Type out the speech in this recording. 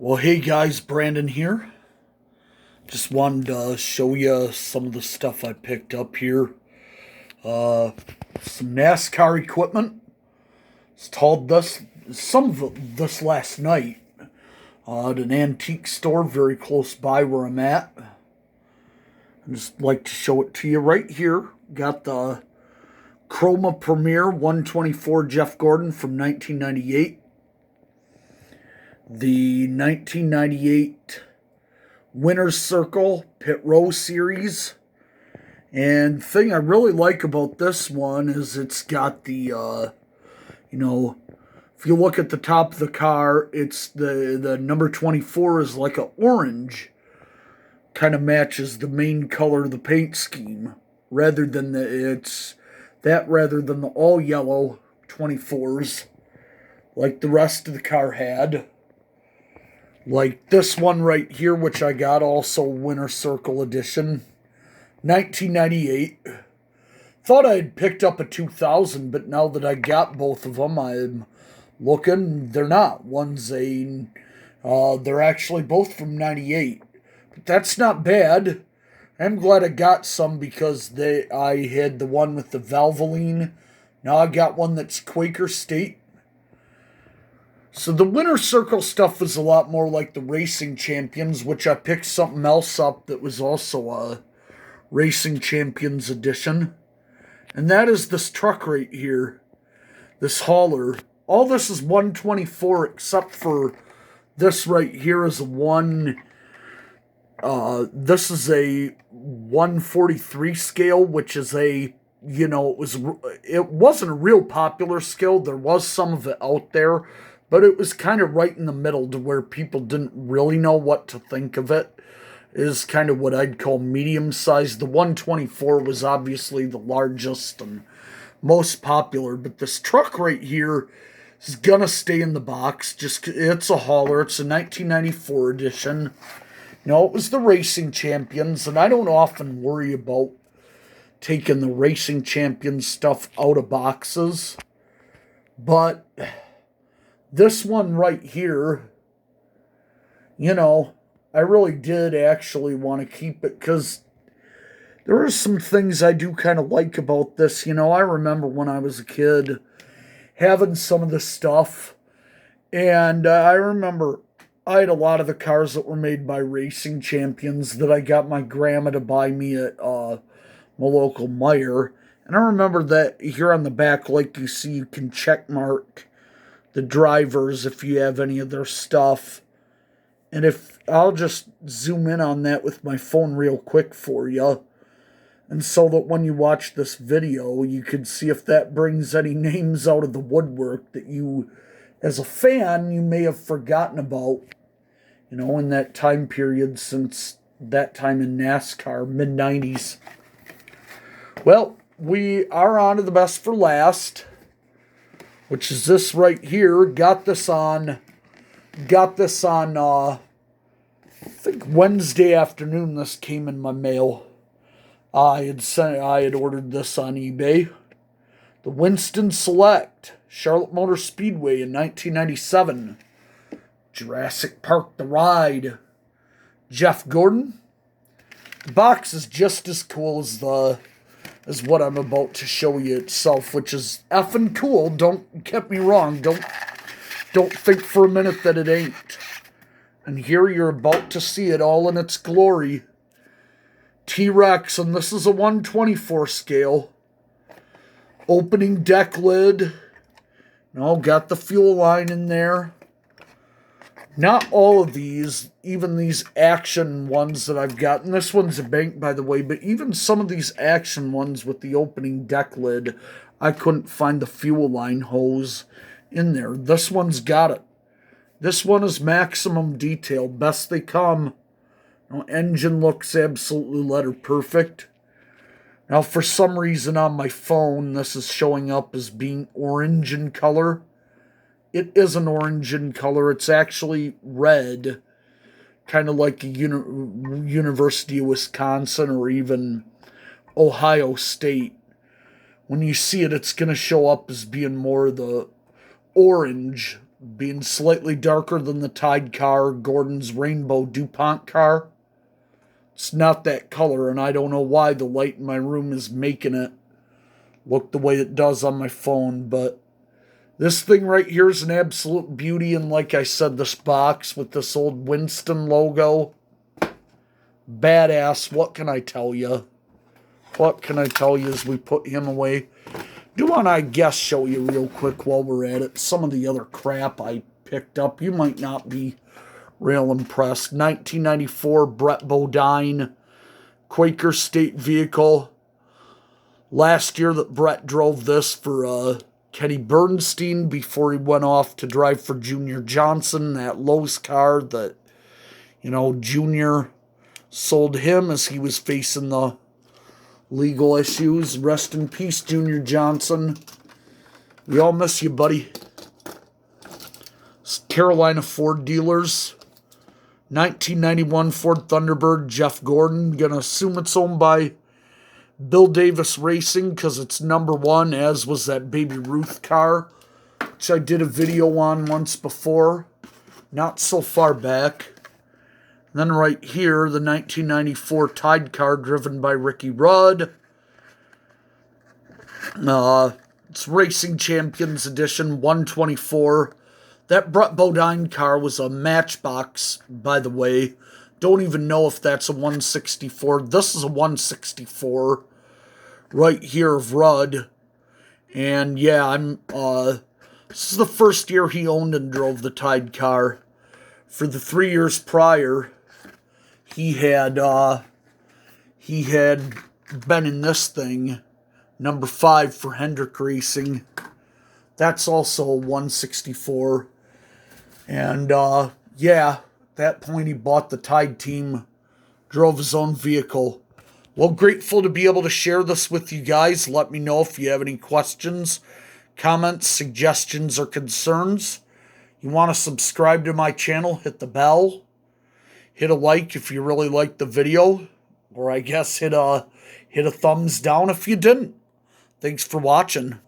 Well, hey guys, Brandon here. Just wanted to show you some of the stuff I picked up here. Uh, some NASCAR equipment. Installed some of this last night at an antique store very close by where I'm at. I just like to show it to you right here. Got the Chroma Premier 124 Jeff Gordon from 1998. The 1998 Winner's Circle Pit Row Series. And the thing I really like about this one is it's got the, if you look at the top of the car, it's the number 24 is like a orange. Kind of matches the main color of the paint scheme. Rather than the all yellow 24s like the rest of the car had. Like this one right here, which I got, also Winter Circle Edition, 1998. Thought I had picked up a 2000, but now that I got both of them, I'm looking, they're not. They're actually both from 98. But that's not bad. I'm glad I got some because I had the one with the Valvoline. Now I got one that's Quaker State. So the Winter Circle stuff was a lot more like the Racing Champions, which I picked something else up that was also a Racing Champions edition. And that is this truck right here. This hauler. All this is 124 except for this right here is this is a 143 scale, which is it wasn't a real popular scale. There was some of it out there. But it was kind of right in the middle to where people didn't really know what to think of it. Is kind of what I'd call medium sized. The 124 was obviously the largest and most popular. But this truck right here is going to stay in the box. It's a hauler. It's a 1994 edition. No, it was the Racing Champions. And I don't often worry about taking the Racing Champions stuff out of boxes. But this one right here, I really did actually want to keep it because there are some things I do kind of like about this. I remember when I was a kid having some of the stuff, and I remember I had a lot of the cars that were made by Racing Champions that I got my grandma to buy me at my local Meijer. And I remember that here on the back, like you see, you can check mark the drivers if you have any of their stuff. And if I'll just zoom in on that with my phone real quick for you, and so that when you watch this video you can see if that brings any names out of the woodwork that you as a fan you may have forgotten about, in that time period since that time in NASCAR, mid-90s. Well, we are on to the best for last, which is this right here. Got this on I think Wednesday afternoon. This came in my mail. I had ordered this on eBay. The Winston Select, Charlotte Motor Speedway in 1997. Jurassic Park The Ride, Jeff Gordon. The box is just as cool as what I'm about to show you itself, which is effing cool. Don't get me wrong. Don't think for a minute that it ain't. And here you're about to see it all in its glory. TRex, and this is a 124 scale. Opening deck lid. Got the fuel line in there. Not all of these, even these action ones that I've gotten. This one's a bank, by the way, but even some of these action ones with the opening deck lid, I couldn't find the fuel line hose in there. This one's got it. This one is maximum detail, best they come. Engine looks absolutely letter perfect. Now, for some reason on my phone, this is showing up as being orange in color. It isn't orange in color. It's actually red, kind of like a University of Wisconsin or even Ohio State. When you see it, it's going to show up as being more the orange being slightly darker than the Tide car, Gordon's Rainbow DuPont car. It's not that color, and I don't know why the light in my room is making it look the way it does on my phone, but this thing right here is an absolute beauty, and like I said, this box with this old Winston logo, badass. What can I tell you? What can I tell you as we put him away? Do want to, I guess, show you real quick while we're at it some of the other crap I picked up. You might not be real impressed. 1994 Brett Bodine Quaker State vehicle. Last year that Brett drove this for Kenny Bernstein before he went off to drive for Junior Johnson, that Lowe's car that, Junior sold him as he was facing the legal issues. Rest in peace, Junior Johnson. We all miss you, buddy. Carolina Ford dealers. 1991 Ford Thunderbird, Jeff Gordon. Gonna assume it's owned by Bill Davis Racing because it's number one, as was that Baby Ruth car, which I did a video on once before, not so far back. And then right here, the 1994 Tide car driven by Ricky Rudd. It's Racing Champions Edition 124. That Brett Bodine car was a Matchbox, by the way. Don't even know if that's a 164. This is a 164 right here of Rudd. And yeah, this is the first year he owned and drove the Tide car. For the 3 years prior, he had been in this thing, number 5 for Hendrick Racing. That's also a 164. And yeah, at that point he bought the Tide team, drove his own vehicle. Well, grateful to be able to share this with you guys. Let me know if you have any questions, comments, suggestions, or concerns. You want to subscribe to my channel, hit the bell. Hit a like if you really liked the video. Or I guess hit a thumbs down if you didn't. Thanks for watching.